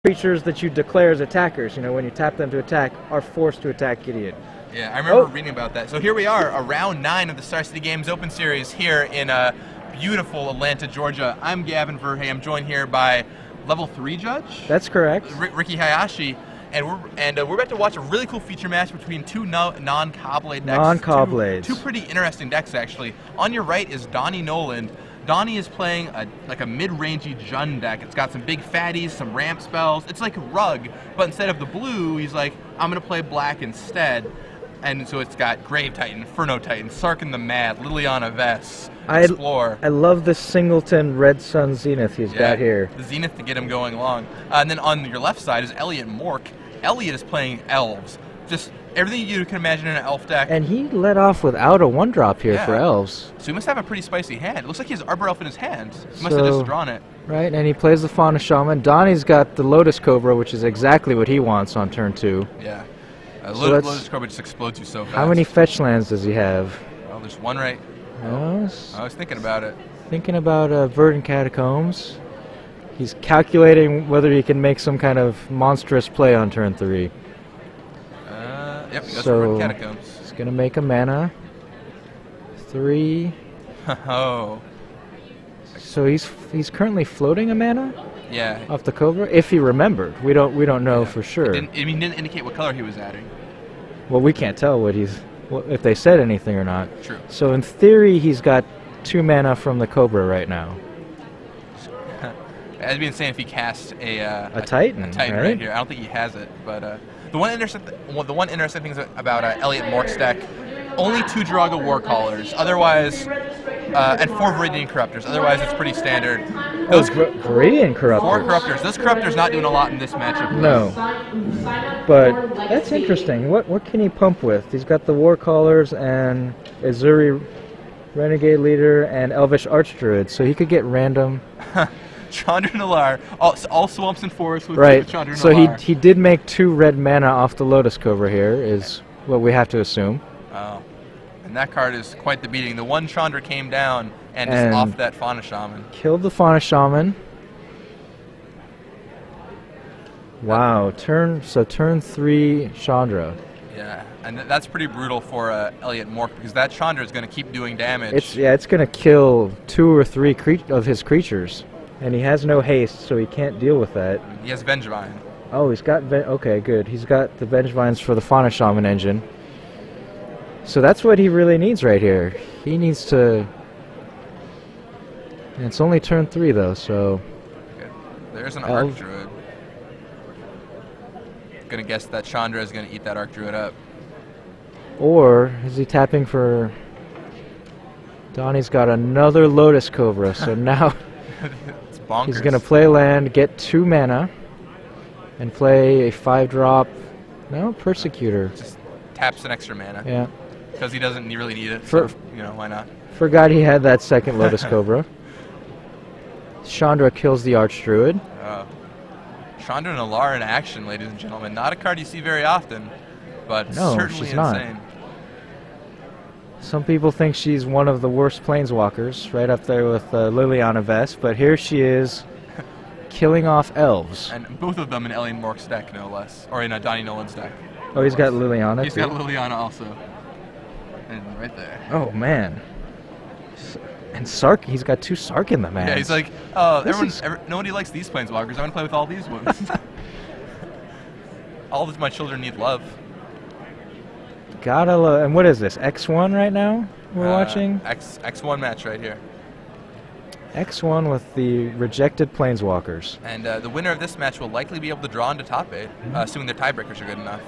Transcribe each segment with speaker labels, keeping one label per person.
Speaker 1: creatures that you declare as attackers, you know, when you tap them to attack, are forced to attack Gideon.
Speaker 2: Yeah, I remember reading about that. So here we are, round 9 of the Star City Games Open Series here in beautiful Atlanta, Georgia. I'm Gavin Verhey. I'm joined here by level 3 judge.
Speaker 1: That's correct.
Speaker 2: Ricky Hayashi. And we're about to watch a really cool feature match between two non-Caw-Blade decks.
Speaker 1: Non-Caw-Blades.
Speaker 2: Two pretty interesting decks, actually. On your right is Donnie Noland. Donnie is playing like a mid-rangey Jund deck. It's got some big fatties, some ramp spells. It's like Rug, but instead of the blue, he's like, I'm going to play black instead. And so it's got Grave Titan, Inferno Titan, Sarkin the Mad, Liliana Vess, Explore.
Speaker 1: I love this Singleton Red Sun Zenith he's got here.
Speaker 2: The Zenith to get him going long. And then on your left side is Elliot Mork. Elliot is playing Elves. Just everything you can imagine in an Elf deck.
Speaker 1: And he let off without a 1-drop here for Elves.
Speaker 2: So he must have a pretty spicy hand. It looks like he has Arbor Elf in his hand. He must have just drawn it.
Speaker 1: Right, and he plays the Fauna Shaman. Donnie's got the Lotus Cobra, which is exactly what he wants on turn 2.
Speaker 2: Yeah. Lotus Cobra just explodes you so fast.
Speaker 1: How many fetch lands does he have?
Speaker 2: Well, there's one right. I was thinking about it.
Speaker 1: Thinking about Verdant Catacombs. He's calculating whether he can make some kind of monstrous play on turn 3.
Speaker 2: Yep, he goes for Verdant Catacombs.
Speaker 1: He's going to make a mana. 3.
Speaker 2: Oh.
Speaker 1: So he's currently floating a mana?
Speaker 2: Yeah.
Speaker 1: Off the Cobra? If he remembered. We don't know for sure.
Speaker 2: He didn't indicate what color he was adding.
Speaker 1: Well, we can't tell if they said anything or not.
Speaker 2: True.
Speaker 1: So in theory, he's got 2 mana from the Cobra right now.
Speaker 2: I'd be insane if he cast a
Speaker 1: Titan.
Speaker 2: A Titan right here. I don't think he has it, but the one interesting thing about Elliot Mork's deck, only 2 Draga Warcallers. Otherwise, and 4 Viridian Corruptors. Otherwise, it's pretty standard.
Speaker 1: Those Viridian Corruptors.
Speaker 2: 4 Corruptors. Those Corruptors not doing a lot in this matchup.
Speaker 1: No. But that's interesting. What can he pump with? He's got the Warcallers and Azuri Renegade Leader and Elvish Archdruid, so he could get random.
Speaker 2: Chandra Nalar. All swamps and forests with Chandra Nalar.
Speaker 1: So he did make 2 red mana off the Lotus Cobra here, is what we have to assume.
Speaker 2: Oh. And that card is quite the beating. The one Chandra came down and just off that Fauna Shaman.
Speaker 1: Killed the Fauna Shaman. Wow, turn 3 Chandra.
Speaker 2: Yeah, and that's pretty brutal for Elliot Mork because that Chandra is going to keep doing damage.
Speaker 1: It's going to kill 2 or 3 of his creatures. And he has no haste, so he can't deal with that.
Speaker 2: He has Vengevine.
Speaker 1: Oh, he's got... okay, good. He's got the Vengevines for the Fauna Shaman engine. So that's what he really needs right here. He needs to... And it's only turn 3, though, so...
Speaker 2: Okay. There's an Arc Druid. Gonna guess that Chandra is gonna eat that Arc Druid up.
Speaker 1: Or is he tapping for... Donnie's got another Lotus Cobra, so now...
Speaker 2: It's bonkers.
Speaker 1: He's gonna play land, get 2 mana, and play a 5-drop... No, Persecutor.
Speaker 2: Just taps an extra mana.
Speaker 1: Yeah.
Speaker 2: Because he doesn't really need it, so, you know, why not?
Speaker 1: Forgot he had that second Lotus Cobra. Chandra kills the Archdruid.
Speaker 2: Chandra Nalar in action, ladies and gentlemen. Not a card you see very often, but certainly insane.
Speaker 1: Some people think she's one of the worst planeswalkers, right up there with Liliana Vess, but here she is, killing off Elves.
Speaker 2: And both of them in Elliot Mork's deck, no less. Or in Donnie Noland's deck.
Speaker 1: Oh, he's got Liliana,
Speaker 2: He's got Liliana also. And right there.
Speaker 1: Oh, man. And Sark, he's got 2 Sarkin the Man.
Speaker 2: Yeah, he's like, nobody likes these planeswalkers. I'm going to play with all these ones. All of my children need love.
Speaker 1: Gotta love. And what is this? X1 right now? We're watching?
Speaker 2: X1 match right here.
Speaker 1: X1 with the rejected planeswalkers.
Speaker 2: And the winner of this match will likely be able to draw into top 8, assuming their tiebreakers are good enough.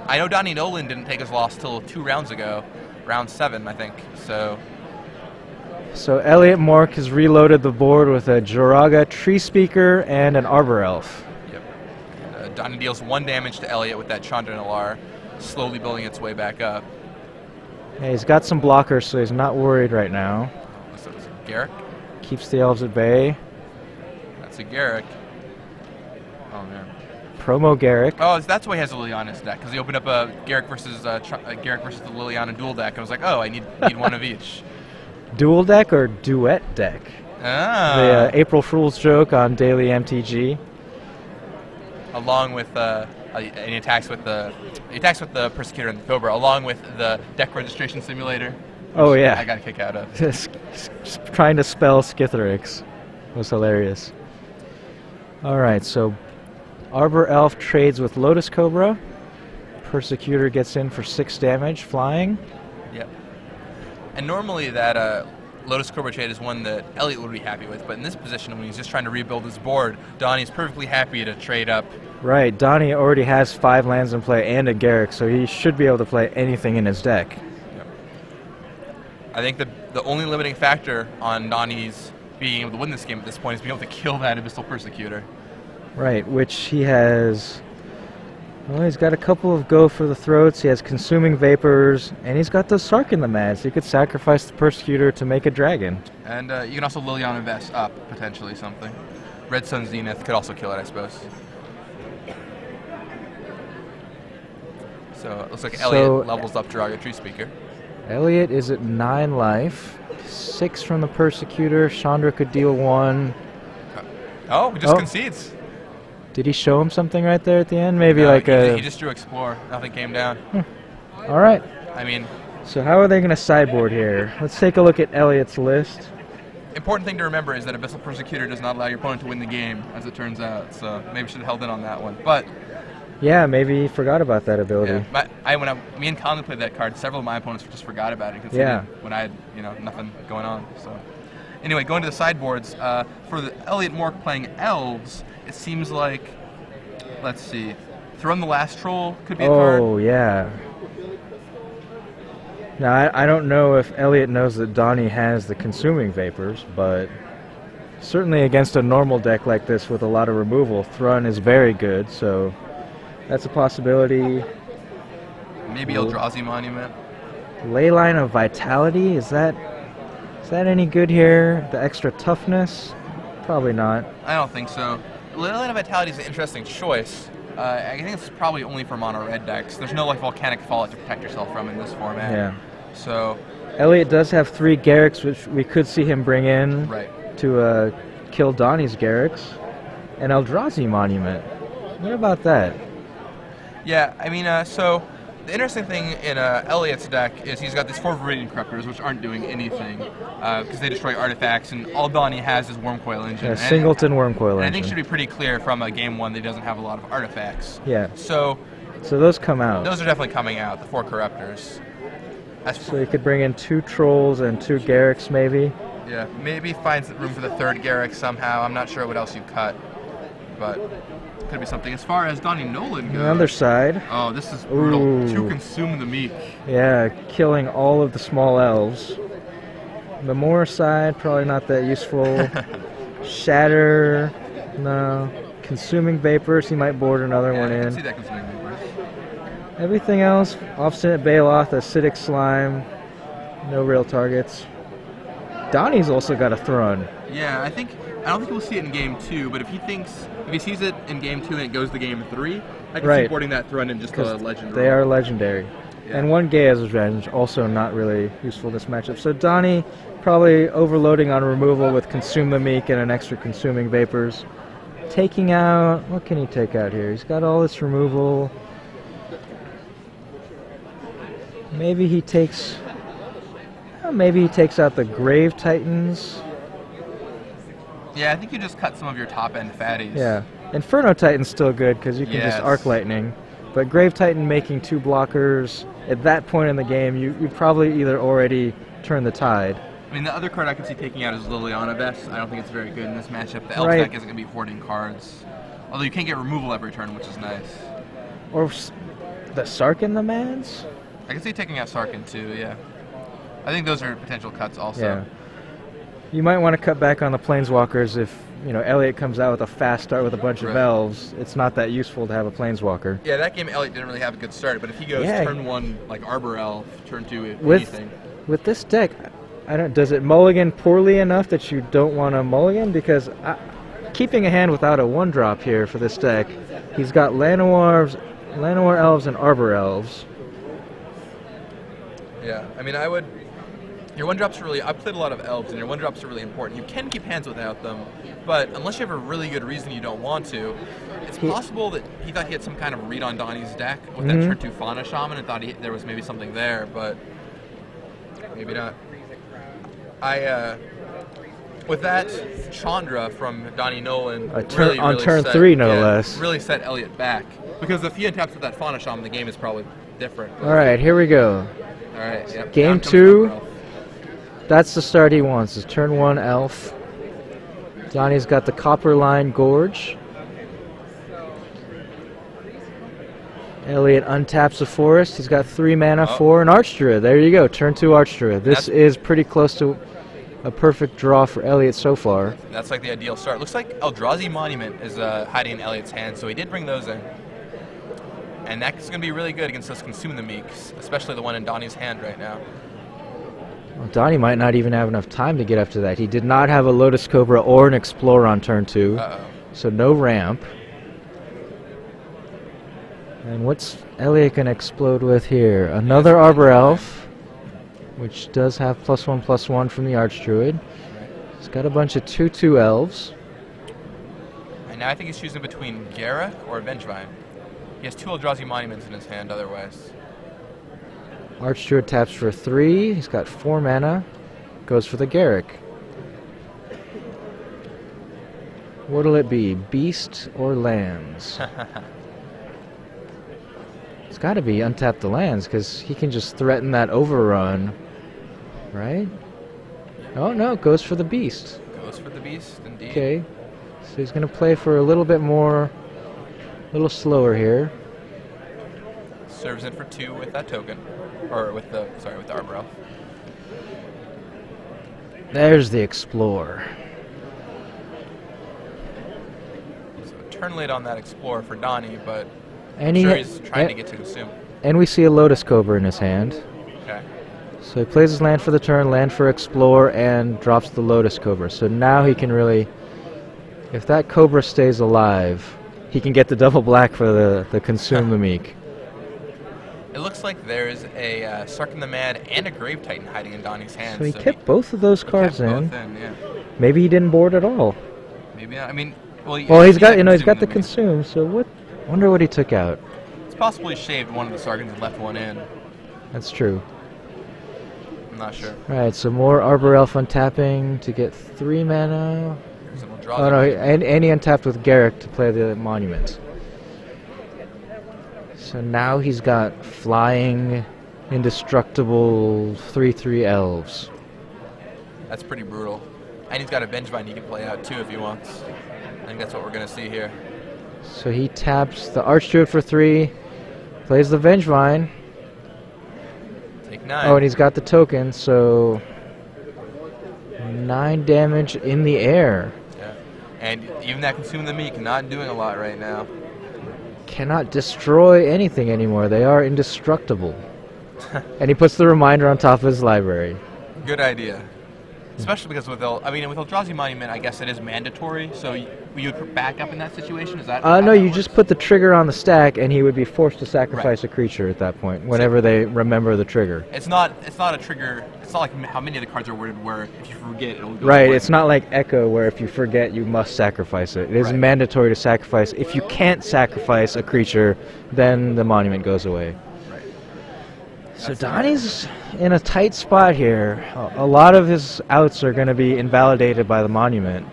Speaker 2: I know Donnie Noland didn't take his loss till 2 rounds ago. Round 7, I think.
Speaker 1: So Elliot Mork has reloaded the board with a Joraga Tree Speaker and an Arbor Elf.
Speaker 2: Yep. And, Donnie deals 1 damage to Elliot with that Chandra Nalar, slowly building its way back up.
Speaker 1: Yeah, he's got some blockers, so he's not worried right now.
Speaker 2: So it's Garrick.
Speaker 1: Keeps the Elves at bay.
Speaker 2: That's a Garrick. Oh, man.
Speaker 1: Promo Garrick.
Speaker 2: Oh, that's why he has a Liliana's deck, because he opened up a Garrick versus the Liliana dual deck, and was like, oh, I need one of each.
Speaker 1: Dual deck or duet deck?
Speaker 2: Ah.
Speaker 1: The April Fool's joke on Daily MTG.
Speaker 2: along with and he attacks with the Persecutor and the Cobra, along with the deck registration simulator.
Speaker 1: Oh yeah,
Speaker 2: I got a kick out of.
Speaker 1: Trying to spell Skithiryx was hilarious. All right, so Arbor Elf trades with Lotus Cobra. Persecutor gets in for 6 damage, flying.
Speaker 2: Yep. And normally that Lotus Cobra trade is one that Elliot would be happy with, but in this position, when he's just trying to rebuild his board, Donnie's perfectly happy to trade up.
Speaker 1: Right, Donnie already has 5 lands in play and a Garruk, so he should be able to play anything in his deck.
Speaker 2: Yep. I think the only limiting factor on Donnie's being able to win this game at this point is being able to kill that Abyssal Persecutor.
Speaker 1: Right, which he has. Well, he's got a couple of Go for the Throats, he has Consuming Vapors, and he's got the Sark in the Mad, so he could sacrifice the Persecutor to make a dragon.
Speaker 2: And you can also Liliana Vest up, potentially something. Red Sun Zenith could also kill it, I suppose. So it looks like Elliot levels up Derogatory Speaker.
Speaker 1: Elliot is at 9 life, 6 from the Persecutor, Chandra could deal 1.
Speaker 2: Oh, he just concedes.
Speaker 1: Did he show him something right there at the end? Maybe
Speaker 2: no,
Speaker 1: like
Speaker 2: he just drew Explore. Nothing came down.
Speaker 1: All right.
Speaker 2: I mean...
Speaker 1: So how are they going to sideboard here? Let's take a look at Elliot's list.
Speaker 2: Important thing to remember is that Abyssal Persecutor does not allow your opponent to win the game, as it turns out. So maybe should have held in on that one. But...
Speaker 1: Yeah, maybe he forgot about that ability.
Speaker 2: Yeah, me and Colin played that card, several of my opponents just forgot about it when I had nothing going on. So anyway, going to the sideboards, for the Elliot Mork playing Elves, it seems like, let's see, Throne the Last Troll could be a card.
Speaker 1: Oh, yeah. Now, I don't know if Elliot knows that Donnie has the Consuming Vapors, but certainly against a normal deck like this with a lot of removal, Thrun is very good, so that's a possibility.
Speaker 2: Maybe Eldrazi Monument.
Speaker 1: Leyline of Vitality, is that any good here? The extra toughness? Probably not.
Speaker 2: I don't think so. Leyline of Vitality is an interesting choice. I think it's probably only for mono red decks. There's no like Volcanic Fallout to protect yourself from in this format.
Speaker 1: Yeah.
Speaker 2: So
Speaker 1: Elliot does have 3 Garruks, which we could see him bring in to kill Donnie's Garruks. An Eldrazi Monument. What about that?
Speaker 2: Yeah, I mean, so the interesting thing in Elliot's deck is he's got these 4 Viridian Corruptors, which aren't doing anything because they destroy artifacts, and all Donnie has is Wormcoil Engine.
Speaker 1: Yeah, Singleton Wormcoil Engine.
Speaker 2: And I think it should be pretty clear from game 1 that he doesn't have a lot of artifacts.
Speaker 1: Yeah.
Speaker 2: So
Speaker 1: those come out.
Speaker 2: Those are definitely coming out, the 4 Corruptors.
Speaker 1: So you could bring in 2 Trolls and 2 Garruks, maybe?
Speaker 2: Yeah, maybe find room for the 3rd Garruk somehow. I'm not sure what else you cut, but... could be something. As far as Donnie Noland goes...
Speaker 1: On the other side...
Speaker 2: Oh, this is brutal.
Speaker 1: Ooh.
Speaker 2: To consume the meek.
Speaker 1: Yeah, killing all of the small elves. The Moor side, probably not that useful. Shatter... No. Consuming Vapors, he might board another one in.
Speaker 2: I can see that Consuming Vapors.
Speaker 1: Everything else, Obstinate Baloth, Acidic Slime, no real targets. Donnie's also got a Throne.
Speaker 2: Yeah, I don't think we'll see it in game 2, but if he sees it in game 2 and it goes to game 3, I can see boarding that Throne in just a legend.
Speaker 1: They are legendary.
Speaker 2: Yeah.
Speaker 1: And 1 Gaia's Revenge, also not really useful in this matchup. So Donnie probably overloading on removal with Consume the Meek and an extra Consuming Vapors. Taking out, what can he take out here? He's got all this removal. Maybe he takes out the Grave Titans.
Speaker 2: Yeah, I think you just cut some of your top-end fatties.
Speaker 1: Yeah. Inferno Titan's still good because you can just Arc Lightning. But Grave Titan making 2 blockers, at that point in the game, you probably either already turned the tide.
Speaker 2: I mean, the other card I can see taking out is Liliana Vest. I don't think it's very good in this matchup. The Elf deck isn't going to be hoarding cards. Although you can't get removal every turn, which is nice.
Speaker 1: Or the Sarkin the Mads?
Speaker 2: I can see taking out Sarkin too, yeah. I think those are potential cuts also.
Speaker 1: Yeah. You might want to cut back on the Planeswalkers if, Elliot comes out with a fast start with a bunch of Elves. It's not that useful to have a Planeswalker.
Speaker 2: Yeah, that game Elliot didn't really have a good start, but if he goes turn 1 like Arbor Elf, turn 2 anything.
Speaker 1: With this deck, does it mulligan poorly enough that you don't want to mulligan? Because keeping a hand without a 1-drop here for this deck, he's got Llanowar Elves and Arbor Elves.
Speaker 2: Yeah, I mean, I would Your 1-drops are really, I've played a lot of elves, and your 1-drops are really important. You can keep hands without them, but unless you have a really good reason you don't want to, it's possible that he thought he had some kind of read on Donnie's deck with that turn 2 Fauna Shaman and thought there was maybe something there, but maybe not. With that Chandra from Donnie Noland,
Speaker 1: on turn 3, no less.
Speaker 2: Really set Elliot back. Because if he untaps with that Fauna Shaman, the game is probably different.
Speaker 1: All right, here we go.
Speaker 2: All right, yep.
Speaker 1: Game 2. That's the start he wants. Is turn 1 Elf. Donnie's got the Copperline Gorge. Elliot untaps the Forest. He's got 3 mana for an Archdruid. There you go. Turn 2 Archdruid. This is pretty close to a perfect draw for Elliot so far.
Speaker 2: That's like the ideal start. Looks like Eldrazi Monument is hiding in Elliot's hand, so he did bring those in. And that's going to be really good against those Consume the Meeks, especially the one in Donnie's hand right now.
Speaker 1: Well, Donnie might not even have enough time to get up to that. He did not have a Lotus Cobra or an Explorer on turn 2, so no ramp. And what's Elliot going to explode with here? Another Arbor Elf, which does have +1/+1 from the Archdruid. He's got a bunch of 2/2 elves.
Speaker 2: And now I think he's choosing between Garruk or Vengevine. He has 2 Eldrazi Monuments in his hand otherwise.
Speaker 1: Archdruid taps for 3. He's got 4 mana. Goes for the Garruk. What'll it be? Beast or lands? It's got to be untap the lands because he can just threaten that overrun, right? Oh no, goes for the Beast.
Speaker 2: Goes for the Beast, indeed.
Speaker 1: Okay, so he's going to play for a little bit more, a little slower here.
Speaker 2: Serves in for 2 with that token, or with the Arbor Elf.
Speaker 1: There's the Explorer.
Speaker 2: So turn late on that Explorer for Donnie, but
Speaker 1: And
Speaker 2: he's trying to get to Consume.
Speaker 1: And we see a Lotus Cobra in his hand.
Speaker 2: Okay.
Speaker 1: So he plays his land for the turn, land for Explore, and drops the Lotus Cobra. So now he can really, if that Cobra stays alive, he can get the double black for the Consume the Meek.
Speaker 2: It looks like there's a Sarkhan the Mad and a Grave Titan hiding in Donnie's hand.
Speaker 1: So he kept both of those cards in.
Speaker 2: Yeah.
Speaker 1: Maybe he didn't board at all.
Speaker 2: Maybe not. I mean, well,
Speaker 1: he's got he's got the Consume. So what? Wonder what he took out.
Speaker 2: It's possible he shaved one of the Sarkhans and left one in.
Speaker 1: That's true.
Speaker 2: I'm not sure.
Speaker 1: All right, so more Arbor Elf untapping to get 3 mana. Oh no, and he untapped with Garruk to play the Monument. So now he's got flying, indestructible 3/3 elves.
Speaker 2: That's pretty brutal. And he's got a Vengevine he can play out too if he wants. I think that's what we're going to see here.
Speaker 1: So he taps the Archdruid for 3, plays the Vengevine.
Speaker 2: Take 9.
Speaker 1: Oh, and he's got the token, so 9 damage in the air.
Speaker 2: Yeah. And even that Consume the Meek not doing a lot right now.
Speaker 1: Cannot destroy anything anymore. They are indestructible. And he puts the reminder on top of his library.
Speaker 2: Good idea. Especially because with Eldrazi Monument, I guess it is mandatory, so you would back up in that situation? Is that
Speaker 1: no, you just put the trigger on the stack, and he would be forced to sacrifice a creature at that point, whenever they remember the trigger.
Speaker 2: It's not a trigger. It's not like how many of the cards are worded where if you forget, it'll go
Speaker 1: Right,
Speaker 2: away.
Speaker 1: it's not like Echo, where if you forget, you must sacrifice it. It is mandatory to sacrifice. If you can't sacrifice a creature, then the monument goes away. So Donnie's in a tight spot here. A lot of his outs are going to be invalidated by the monument.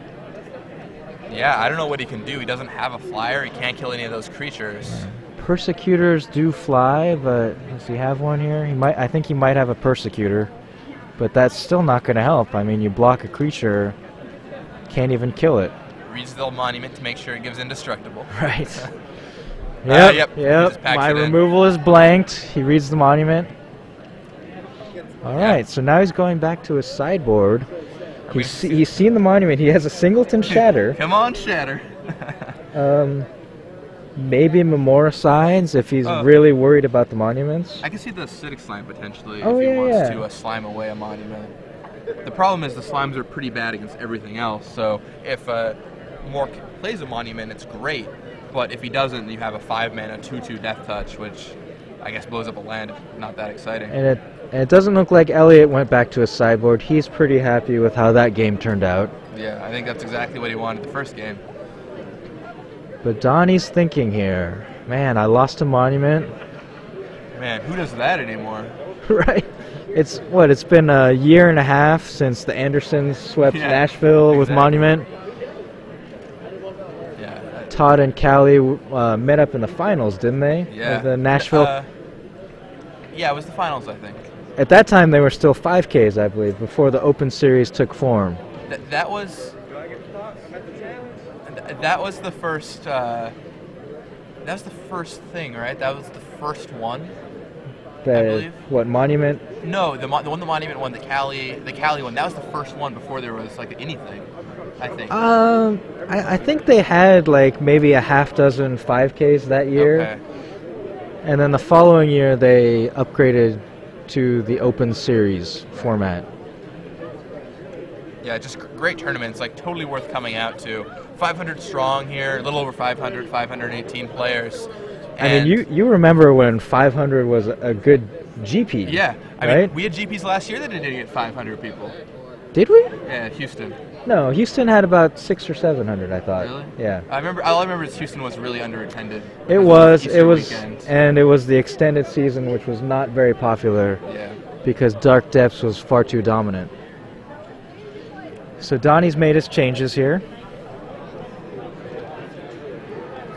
Speaker 2: Yeah, I don't know what he can do. He doesn't have a flyer. He can't kill any of those creatures.
Speaker 1: Persecutors do fly, but does he have one here? I think he might have a Persecutor, but that's still not going to help. I mean, you block a creature, can't even kill it.
Speaker 2: Reads the monument to make sure it gives indestructible.
Speaker 1: Right. Yep. My removal is blanked. He reads the monument. All right, so now he's going back to his sideboard. He's seen the monument. He has a Singleton Shatter.
Speaker 2: Come on, Shatter.
Speaker 1: Maybe Memoricides if he's really worried about the monuments.
Speaker 2: I can see the acidic slime potentially if he wants to slime away a monument. The problem is the slimes are pretty bad against everything else. So if Mork plays a monument, it's great. But if he doesn't, you have a 5-mana 2/2 Death Touch, which I guess blows up a land. Not that exciting.
Speaker 1: And it doesn't look like Elliot went back to his sideboard. He's pretty happy with how that game turned out.
Speaker 2: Yeah, I think that's exactly what he wanted the first game.
Speaker 1: But Donnie's thinking here. Man, I lost a monument.
Speaker 2: Man, who does that anymore?
Speaker 1: Right. It's been a year and a half since the Andersons swept Nashville with Monument.
Speaker 2: Yeah.
Speaker 1: Todd and Callie met up in the finals, didn't they?
Speaker 2: Yeah.
Speaker 1: The Nashville.
Speaker 2: Yeah, it was the finals, I think.
Speaker 1: At that time, they were still 5Ks, I believe, before the Open Series took form.
Speaker 2: That was the first. That was the first thing, right? That was the first one. I believe.
Speaker 1: What, Monument?
Speaker 2: No, the one the Monument one, the Cali one. That was the first one before there was like anything, I think.
Speaker 1: I think they had like maybe a half dozen 5Ks that year.
Speaker 2: Okay.
Speaker 1: And then the following year they upgraded to the Open Series format.
Speaker 2: Yeah, just great tournaments, like totally worth coming out to. 500 strong here, a little over 500, 518 players.
Speaker 1: I mean, you remember when 500 was a good GP?
Speaker 2: Yeah, I
Speaker 1: right?
Speaker 2: mean, we had GPs last year that didn't get 500 people.
Speaker 1: Did we?
Speaker 2: Yeah, Houston.
Speaker 1: No, Houston had about 600 or 700, I thought.
Speaker 2: Really?
Speaker 1: Yeah.
Speaker 2: All I remember is Houston was really underattended.
Speaker 1: It was,
Speaker 2: weekend.
Speaker 1: And it was the extended season, which was not very popular.
Speaker 2: Yeah.
Speaker 1: Because Dark Depths was far too dominant. So Donnie's made his changes here.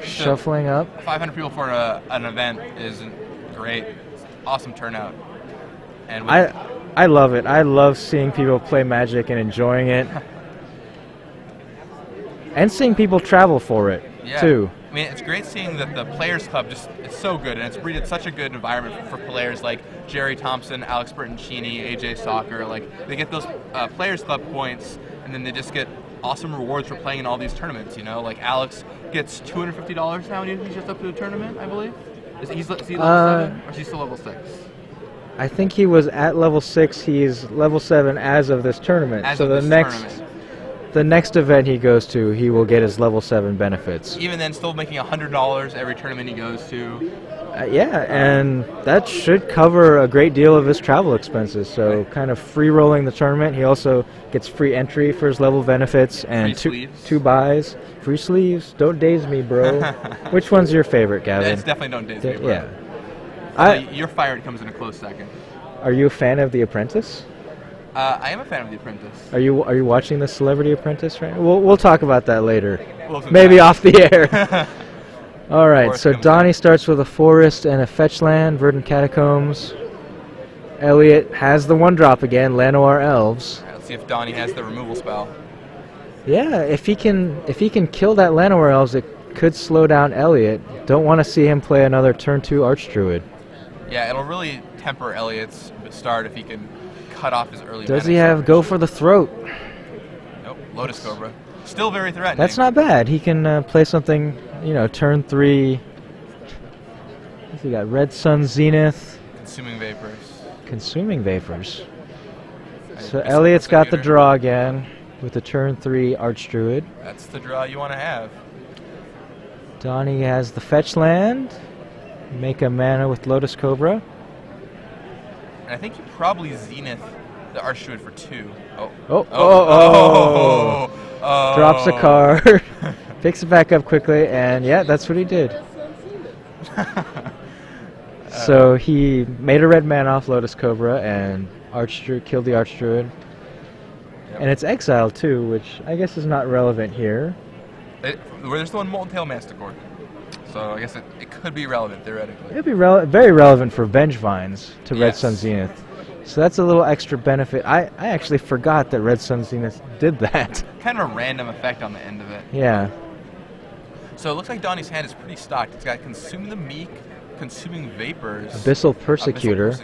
Speaker 1: Shuffling up.
Speaker 2: 500 people for an event is great. It's awesome turnout. And
Speaker 1: I love it. I love seeing people play Magic and enjoying it. And seeing people travel for it, too.
Speaker 2: I mean, it's great seeing that the Players Club it's so good, and it's breeded such a good environment for players like Jerry Thompson, Alex Bertoncini, AJ Soccer. Like, they get those Players Club points, and then they just get awesome rewards for playing in all these tournaments, you know? Like, Alex gets $250 now when he's just up to a tournament, I believe. Is he level 7, or is he still level 6?
Speaker 1: I think he was at level 6. He's level 7 as of this tournament.
Speaker 2: As
Speaker 1: so
Speaker 2: of
Speaker 1: the
Speaker 2: this
Speaker 1: next
Speaker 2: tournament.
Speaker 1: The next event he goes to, he will get his level 7 benefits.
Speaker 2: Even then, still making $100 every tournament he goes to.
Speaker 1: Yeah, and that should cover a great deal of his travel expenses. So kind of free rolling the tournament. He also gets free entry for his level benefits and two buys. Free sleeves. Don't daze me, bro. Which one's your favorite, Gavin?
Speaker 2: It's definitely Don't Daze Me, bro.
Speaker 1: Yeah.
Speaker 2: Your Fired comes in a close second.
Speaker 1: Are you a fan of The Apprentice?
Speaker 2: I am a fan of The Apprentice.
Speaker 1: Are you watching The Celebrity Apprentice right now? We'll talk about that later.
Speaker 2: Welcome
Speaker 1: Maybe
Speaker 2: back.
Speaker 1: off the air. All right, so Donnie
Speaker 2: in.
Speaker 1: starts with a forest and a fetch land, Verdant Catacombs. Elliot has the 1-drop again, Llanowar Elves.
Speaker 2: Right, let's see if Donnie has the removal spell.
Speaker 1: Yeah, if he can kill that Llanowar Elves, it could slow down Elliot. Don't want to see him play another turn 2 Archdruid.
Speaker 2: Yeah, it'll really temper Elliot's start if he can cut off his early.
Speaker 1: Does he have Go for the Throat?
Speaker 2: Nope, Lotus Cobra. Still very threatening.
Speaker 1: That's not bad. He can play something, turn 3. He got Red Sun Zenith.
Speaker 2: Consuming Vapors.
Speaker 1: Consuming Vapors. So Elliot's got the draw again with the turn 3 Archdruid.
Speaker 2: That's the draw you want to have.
Speaker 1: Donnie has the fetch land. Make a mana with Lotus Cobra.
Speaker 2: And I think you probably Zenith the Archdruid for 2.
Speaker 1: Drops a card. Picks it back up quickly, and yeah, that's what he did. So he made a red mana off Lotus Cobra and killed the Archdruid. Yep. And it's exiled too, which I guess is not relevant here.
Speaker 2: There's the one Molten Tail Masticore. So I guess it could be relevant, theoretically.
Speaker 1: It would be very relevant for Vengevines to Red Sun Zenith. So that's a little extra benefit. I actually forgot that Red Sun Zenith did that.
Speaker 2: Kind of a random effect on the end of it.
Speaker 1: Yeah.
Speaker 2: So it looks like Donnie's hand is pretty stocked. It's got Consume the Meek, Consuming Vapors,
Speaker 1: Abyssal Persecutor.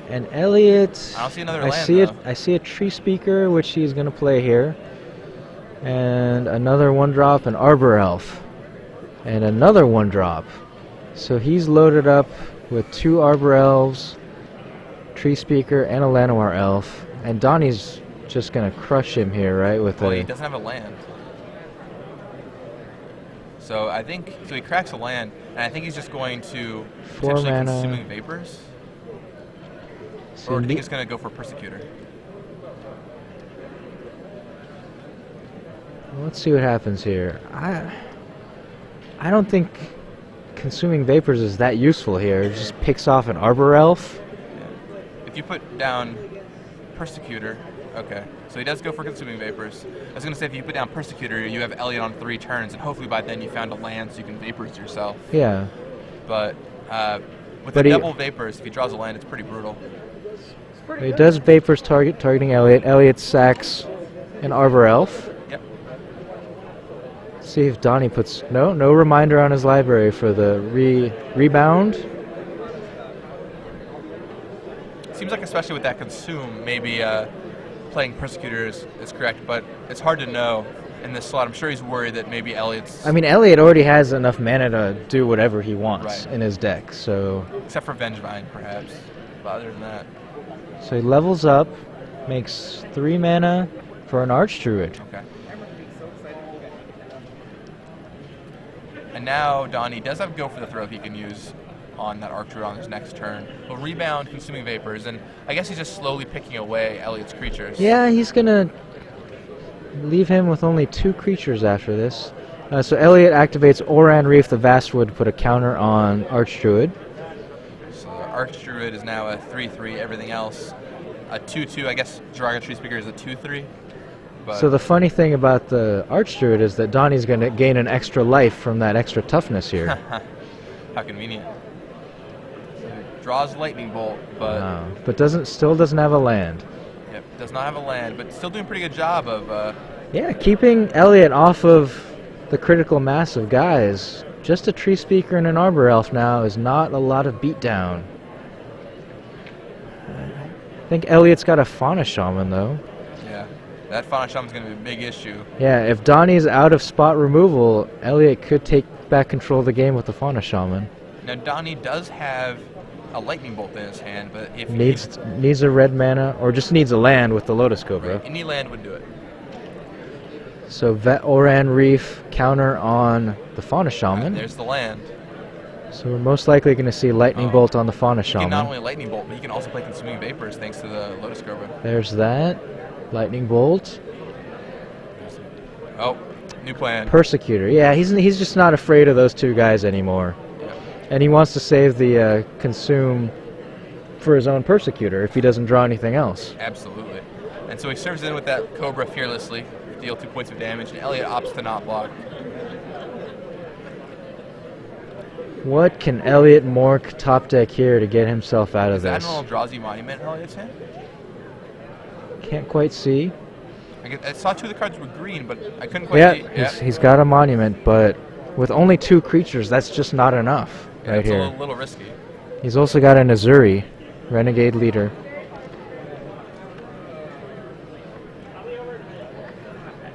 Speaker 1: And Elliot,
Speaker 2: I don't see another land,
Speaker 1: I see a Tree Speaker, which he's going to play here. And another 1-drop, an Arbor Elf. And another 1-drop. So he's loaded up with 2 Arbor Elves, Tree Speaker, and a Llanowar Elf. And Donnie's just going to crush him here, right? He
Speaker 2: doesn't have a land. So I think he cracks a land, and I think he's just going to
Speaker 1: 4
Speaker 2: potentially
Speaker 1: mana.
Speaker 2: Consuming Vapors. Or do you think it's going to go for Persecutor?
Speaker 1: Let's see what happens here. I don't think Consuming Vapors is that useful here. It just picks off an Arbor Elf.
Speaker 2: Yeah. If you put down Persecutor, okay. So he does go for Consuming Vapors. I was going to say, if you put down Persecutor, you have Elliot on 3 turns, and hopefully by then you found a land so you can Vapors yourself.
Speaker 1: Yeah.
Speaker 2: But with the double Vapors, if he draws a land, it's pretty brutal.
Speaker 1: He does Vapors targeting Elliot. Elliot sacks an Arbor Elf.
Speaker 2: Yep.
Speaker 1: See if Donnie puts no reminder on his library for the rebound.
Speaker 2: Seems like, especially with that Consume, maybe playing Persecutor is correct, but it's hard to know in this slot. I'm sure he's worried that maybe Elliot's...
Speaker 1: I mean, Elliot already has enough mana to do whatever he wants
Speaker 2: Right.
Speaker 1: in his deck, so...
Speaker 2: Except for Vengevine, perhaps. But other than that...
Speaker 1: So he levels up, makes 3 mana for an Archdruid.
Speaker 2: Okay. And now Donnie does have Go for the Throat he can use on that Archdruid on his next turn. He'll rebound Consuming Vapors, and I guess he's just slowly picking away Elliot's creatures.
Speaker 1: Yeah, he's gonna leave him with only 2 creatures after this. So Elliot activates Oran Reef the Vastwood to put a counter on Archdruid.
Speaker 2: So Archdruid is now a 3/3, everything else a 2/2. I guess Dragon Tree Speaker is a 2/3. But
Speaker 1: So the funny thing about the Archdruid is that Donnie's gonna gain an extra life from that extra toughness here.
Speaker 2: How convenient. So draws Lightning Bolt, but
Speaker 1: But still doesn't have a land.
Speaker 2: Yep, does not have a land, but still doing a pretty good job of
Speaker 1: Yeah, keeping Elliot off of the critical mass of guys. Just a Tree Speaker and an Arbor Elf now is not a lot of beatdown. I think Elliot's got a Fauna Shaman, though.
Speaker 2: yeah. That Fauna Shaman's going to be a big issue.
Speaker 1: Yeah, if Donnie's out of spot removal, Elliot could take back control of the game with the Fauna Shaman.
Speaker 2: Now Donnie does have a Lightning Bolt in his hand, but if
Speaker 1: Needs a red mana, or just needs a land with the Lotus Cobra.
Speaker 2: right, any land would do it.
Speaker 1: So Oran Reef counter on the Fauna Shaman.
Speaker 2: There's the land.
Speaker 1: So we're most likely going to see Lightning Bolt on the Fauna
Speaker 2: You can not
Speaker 1: Shaman.
Speaker 2: only Lightning Bolt, but you can also play Consuming Vapors thanks to the Lotus Cobra.
Speaker 1: There's that. Lightning Bolt.
Speaker 2: Oh, new plan.
Speaker 1: Persecutor. Yeah, he's just not afraid of those 2 guys anymore.
Speaker 2: Yeah.
Speaker 1: And he wants to save the Consume for his own Persecutor if he doesn't draw anything else.
Speaker 2: Absolutely. And so he serves in with that Cobra fearlessly, deal 2 points of damage, and Elliot opts to not block.
Speaker 1: What can Elliot Mork top deck here to get himself out of
Speaker 2: Is
Speaker 1: this?
Speaker 2: Admiral Eldrazi Monument in Elliot's hand?
Speaker 1: Can't quite see.
Speaker 2: I saw 2 of the cards were green, but I couldn't quite see.
Speaker 1: Yeah, he's got a monument, but with only 2 creatures, that's just not enough right
Speaker 2: it's
Speaker 1: here.
Speaker 2: a little risky.
Speaker 1: He's also got an Azuri, Renegade Leader.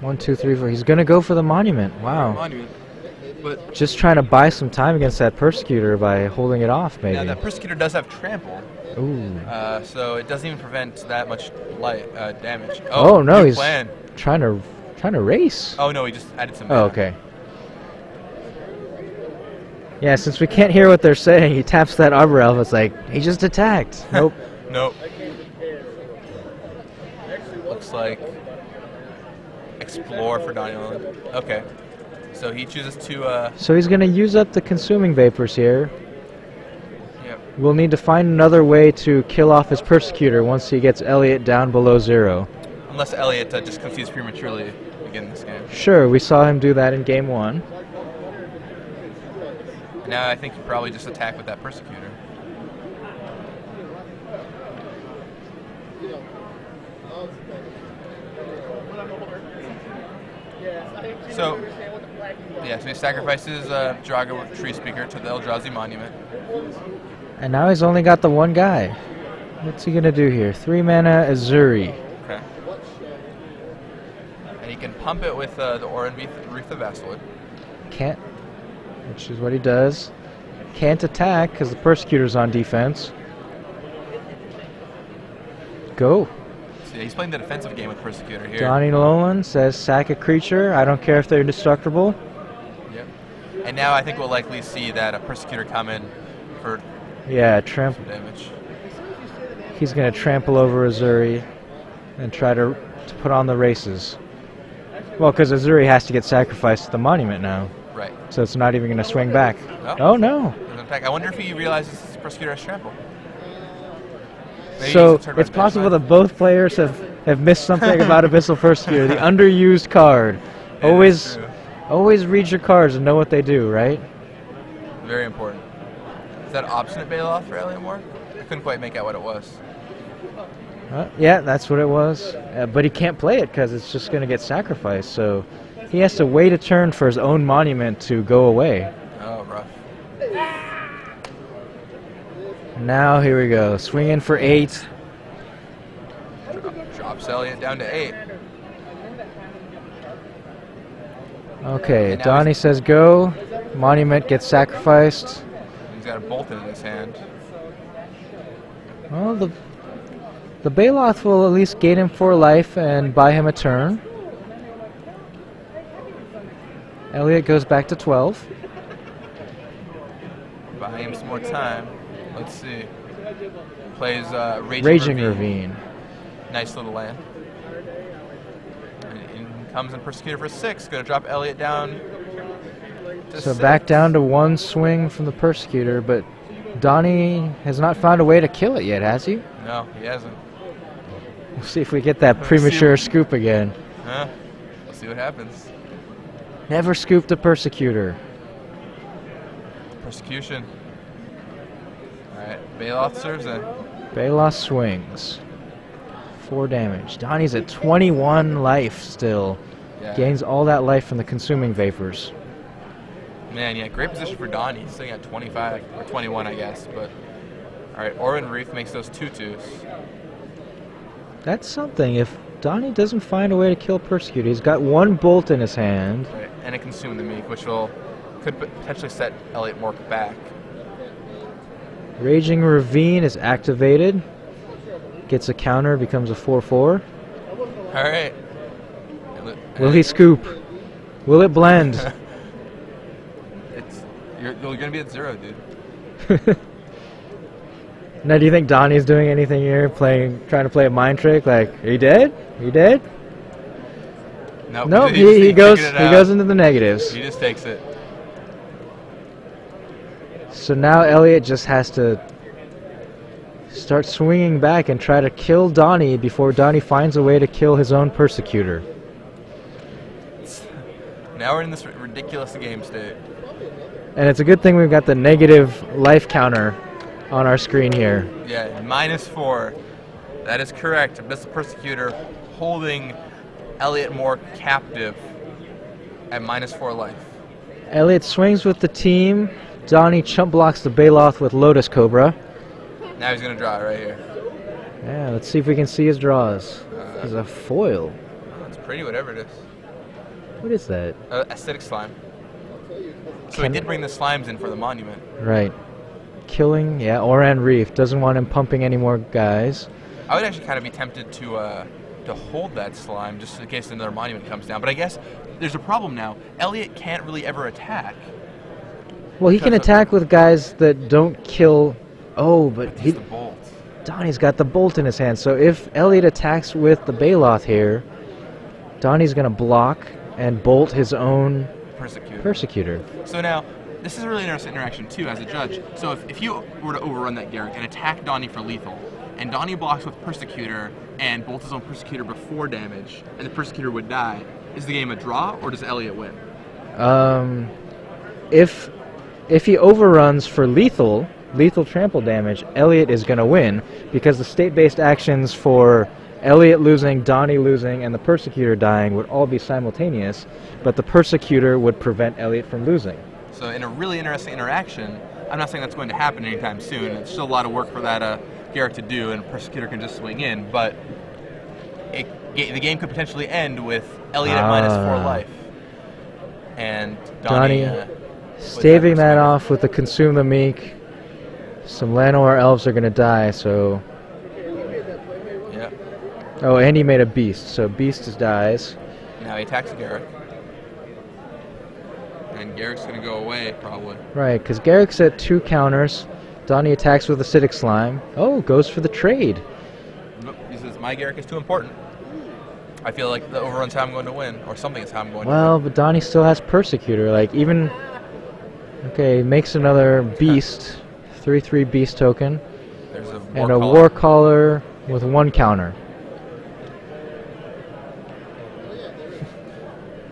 Speaker 1: One, two, three, four. He's gonna go for the monument. Wow.
Speaker 2: Monument. But
Speaker 1: Just trying to buy some time against that Persecutor by holding it off, maybe.
Speaker 2: now that Persecutor does have Trample,
Speaker 1: Ooh.
Speaker 2: so it doesn't even prevent that much damage.
Speaker 1: Oh no,
Speaker 2: new
Speaker 1: he's
Speaker 2: plan.
Speaker 1: trying to race.
Speaker 2: Oh no, he just added some.
Speaker 1: Oh,
Speaker 2: mana.
Speaker 1: okay. Yeah, since we can't hear what they're saying, he taps that Arbor Elf. It's like he just attacked. Nope.
Speaker 2: Nope. Looks like Explore for Donnie Noland. Okay. So he chooses to.
Speaker 1: So he's gonna use up the Consuming Vapors here.
Speaker 2: Yep.
Speaker 1: We'll need to find another way to kill off his Persecutor once he gets Elliot down below 0.
Speaker 2: Unless Elliot just concedes prematurely again this game.
Speaker 1: Sure, we saw him do that in Game 1.
Speaker 2: Now I think you probably just attack with that Persecutor. So, yeah, so he sacrifices Drago Tree Speaker to the Eldrazi Monument.
Speaker 1: And now he's only got the 1 guy. What's he gonna do here? 3 mana Azuri.
Speaker 2: Okay. And he can pump it with the Oran Reef of Vastwood.
Speaker 1: Can't, which is what he does. Can't attack because the Persecutor's on defense. Go.
Speaker 2: So yeah, he's playing the defensive game with Persecutor here.
Speaker 1: Donnie Noland says sack a creature. I don't care if they're indestructible.
Speaker 2: Yep. And now I think we'll likely see that a Persecutor come in for
Speaker 1: Yeah,
Speaker 2: some damage.
Speaker 1: He's going to trample over Azuri and try to put on the races. Well, because Azuri has to get sacrificed to the monument now.
Speaker 2: Right.
Speaker 1: So it's not even going to swing back.
Speaker 2: Oh,
Speaker 1: oh no.
Speaker 2: I wonder if he realizes this Persecutor has trample. Maybe
Speaker 1: So it's possible that both players have missed something about Abyssal Persecutor. The underused card. Always read your cards and know what they do, right?
Speaker 2: Very important. Is that obstinate Bailoff for Elliot Mork? I couldn't quite make out what it was.
Speaker 1: Yeah, that's what it was. But he can't play it because it's just going to get sacrificed. So he has to wait a turn for his own monument to go away.
Speaker 2: Oh, rough.
Speaker 1: Now here we go. Swing in for 8.
Speaker 2: Drops Elliot down to 8.
Speaker 1: Okay, Donnie says go. Monument gets sacrificed.
Speaker 2: He's got a bolt in his hand.
Speaker 1: Well, the Bailoff will at least gain him 4 life and buy him a turn. Elliot goes back to 12.
Speaker 2: Buy him some more time. Let's see. Plays
Speaker 1: Raging Ravine.
Speaker 2: Nice little land. And in comes in Persecutor for 6. Going to drop Elliot down to
Speaker 1: So
Speaker 2: 6.
Speaker 1: back down to 1 swing from the Persecutor, but Donnie has not found a way to kill it yet, has he?
Speaker 2: No, he hasn't.
Speaker 1: We'll see if we get that premature scoop again.
Speaker 2: We'll see what happens.
Speaker 1: Never scooped a Persecutor.
Speaker 2: Persecution. Alright, Bailoff serves in.
Speaker 1: Bailoff swings. 4 damage. Donnie's at 21 life still.
Speaker 2: Yeah.
Speaker 1: Gains all that life from the consuming vapors.
Speaker 2: Man, yeah, great position for Donnie. He's sitting at 25, or 21, I guess. But alright, Orin Reef makes those 2/2s.
Speaker 1: That's something. If Donnie doesn't find a way to kill Persecutor, he's got 1 bolt in his hand.
Speaker 2: Right, and it Consume the Meek, which could potentially set Elliot Mork back.
Speaker 1: Raging Ravine is activated. Gets a counter, becomes a 4/4.
Speaker 2: Alright.
Speaker 1: Will he scoop? Will it blend?
Speaker 2: You're going to be at 0, dude.
Speaker 1: Now, do you think Donnie's doing anything here, trying to play a mind trick? Like, are you dead? Are you dead?
Speaker 2: Nope.
Speaker 1: Nope. He goes into the negatives.
Speaker 2: He just takes it.
Speaker 1: So now Elliot just has to start swinging back and try to kill Donnie before Donnie finds a way to kill his own Persecutor.
Speaker 2: Now we're in this ridiculous game state.
Speaker 1: And it's a good thing we've got the negative life counter on our screen here.
Speaker 2: Yeah, -4. That is correct. Abyssal Persecutor holding Elliot Mork captive at -4 life.
Speaker 1: Elliot swings with the team. Donnie chump blocks the Bailoff with Lotus Cobra.
Speaker 2: Now he's going to draw it right here.
Speaker 1: Yeah, let's see if we can see his draws. There's a foil.
Speaker 2: Oh, it's pretty, whatever it is.
Speaker 1: What is that?
Speaker 2: Acidic slime. So he did bring the slimes in for the monument.
Speaker 1: Right. Killing, yeah, Oran Reef. Doesn't want him pumping any more guys.
Speaker 2: I would actually kind of be tempted to hold that slime just in case another monument comes down. But I guess there's a problem now. Elliot can't really ever attack.
Speaker 1: Well, he can attack with guys that don't kill... Oh, but
Speaker 2: the bolt.
Speaker 1: Donnie's got the bolt in his hand. So if Elliot attacks with the Bailoff here, Donnie's going to block and bolt his own Persecutor.
Speaker 2: So now, this is a really interesting interaction, too, as a judge. So if you were to overrun that Garrick and attack Donnie for lethal, and Donnie blocks with Persecutor and bolts his own Persecutor before damage, and the Persecutor would die, is the game a draw, or does Elliot win?
Speaker 1: If he overruns for lethal trample damage, Elliot is going to win, because the state-based actions for Elliot losing, Donnie losing, and the Persecutor dying would all be simultaneous, but the Persecutor would prevent Elliot from losing.
Speaker 2: So in a really interesting interaction, I'm not saying that's going to happen anytime soon. It's still a lot of work for that Garrick to do, and Persecutor can just swing in, but the game could potentially end with Elliot at -4 life. And Donnie
Speaker 1: staving that off with the Consume the Meek. Some Llanowar elves are going to die, so...
Speaker 2: Yeah.
Speaker 1: Oh, and he made a beast, so beast dies.
Speaker 2: Now he attacks Garrick. And Garrick's going to go away, probably.
Speaker 1: Right, because Garrick's at 2 counters. Donnie attacks with acidic slime. Oh, goes for the trade.
Speaker 2: Nope, he says, my Garrick is too important. I feel like the overrun's how I'm going to win, or something is how I'm going to win.
Speaker 1: Well, but Donnie still has Persecutor. Like, even... Okay, makes another Beast. 3/3 Beast token.
Speaker 2: There's a
Speaker 1: And a War Caller with 1 counter.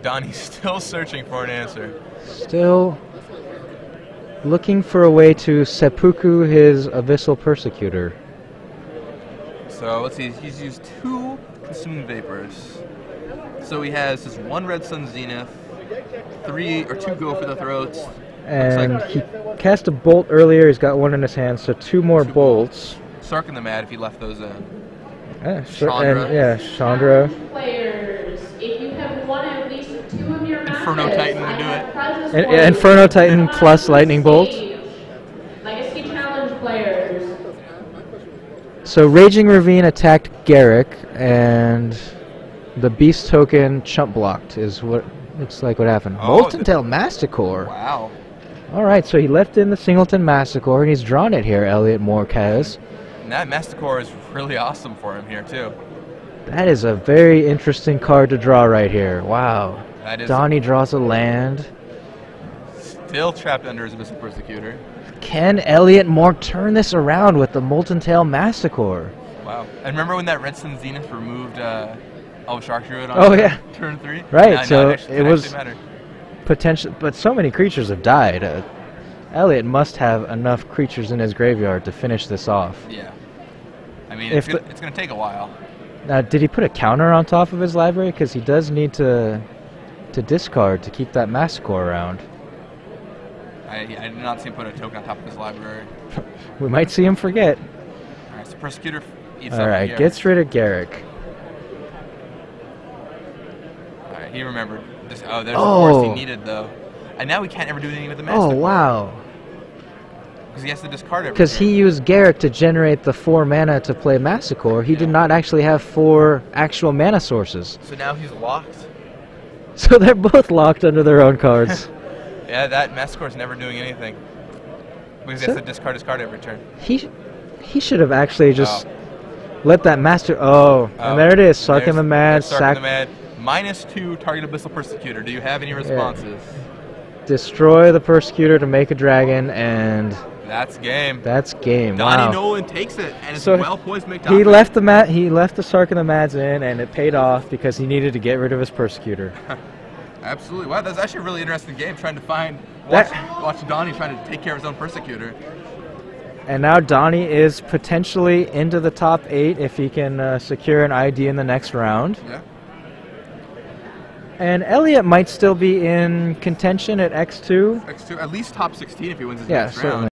Speaker 2: Donnie's still searching for an answer.
Speaker 1: Still looking for a way to seppuku his Abyssal Persecutor.
Speaker 2: So let's see, he's used 2 Consuming Vapors. So he has this 1 Red Sun Zenith, 3 or 2 Go for the Throats.
Speaker 1: And he cast a Bolt earlier, he's got 1 in his hand, so 2 more bolts.
Speaker 2: Sark in the Mad if he left those in.
Speaker 1: Chandra. And yeah, Chandra.
Speaker 3: Players, if you have won at least 2 of your matches,
Speaker 2: Inferno Titan will do it.
Speaker 1: Inferno Titan plus Lightning Bolt.
Speaker 3: Legacy Challenge players.
Speaker 1: So Raging Ravine attacked Garrick, and the Beast token chump blocked is what looks like what happened.
Speaker 2: Oh,
Speaker 1: Molten Tail Masticore.
Speaker 2: Wow.
Speaker 1: Alright, so he left in the Singleton Masticore, and he's drawn it here, Elliot Mork has.
Speaker 2: And that Masticore is really awesome for him here, too.
Speaker 1: That is a very interesting card to draw right here. Wow.
Speaker 2: That is
Speaker 1: Donnie draws a land.
Speaker 2: still trapped under his Abyssal Persecutor.
Speaker 1: Can Elliot Mork turn this around with the Molten Tail Masticore?
Speaker 2: Wow. And remember when that Red Sun Zenith removed Shark Druid on turn 3?
Speaker 1: Right, so
Speaker 2: it
Speaker 1: was potential, but so many creatures have died. Elliot must have enough creatures in his graveyard to finish this off.
Speaker 2: Yeah. I mean, it's going to take a while.
Speaker 1: Now, did he put a counter on top of his library? Because he does need to discard to keep that Masticore around.
Speaker 2: I did not see him put a token on top of his library.
Speaker 1: We might see him forget.
Speaker 2: Alright, so Persecutor eats up
Speaker 1: Alright,
Speaker 2: Garrick.
Speaker 1: gets rid of Garrick.
Speaker 2: Alright, he remembered. There's the force he needed, though. And now we can't ever do anything with the Masticore.
Speaker 1: Oh, wow.
Speaker 2: Because he has to discard it.
Speaker 1: Because he used Garrick to generate the 4 mana to play Masticore. He did not actually have 4 actual mana sources.
Speaker 2: So now he's locked.
Speaker 1: So they're both locked under their own cards.
Speaker 2: Yeah, that Masticore's never doing anything. Because he has to discard his card every turn.
Speaker 1: He should have actually just let that Master... and there it is. Sark in the Mad.
Speaker 2: Sark in the Mad. -2 target Abyssal Persecutor. Do you have any responses?
Speaker 1: Destroy the Persecutor to make a dragon, and...
Speaker 2: That's game.
Speaker 1: That's game.
Speaker 2: Donnie
Speaker 1: wow.
Speaker 2: Noland takes it, and it's
Speaker 1: So
Speaker 2: well poised to make top
Speaker 1: he
Speaker 2: eight.
Speaker 1: left the Sark in the Mads in, and it paid off because he needed to get rid of his Persecutor.
Speaker 2: Absolutely. Wow, that's actually a really interesting game, trying to watch Donnie trying to take care of his own Persecutor.
Speaker 1: And now Donnie is potentially into the top 8 if he can secure an ID in the next round.
Speaker 2: Yeah.
Speaker 1: And Elliot might still be in contention at X2.
Speaker 2: X2, at least top 16 if he wins his
Speaker 1: Yeah,
Speaker 2: next
Speaker 1: certainly.
Speaker 2: round.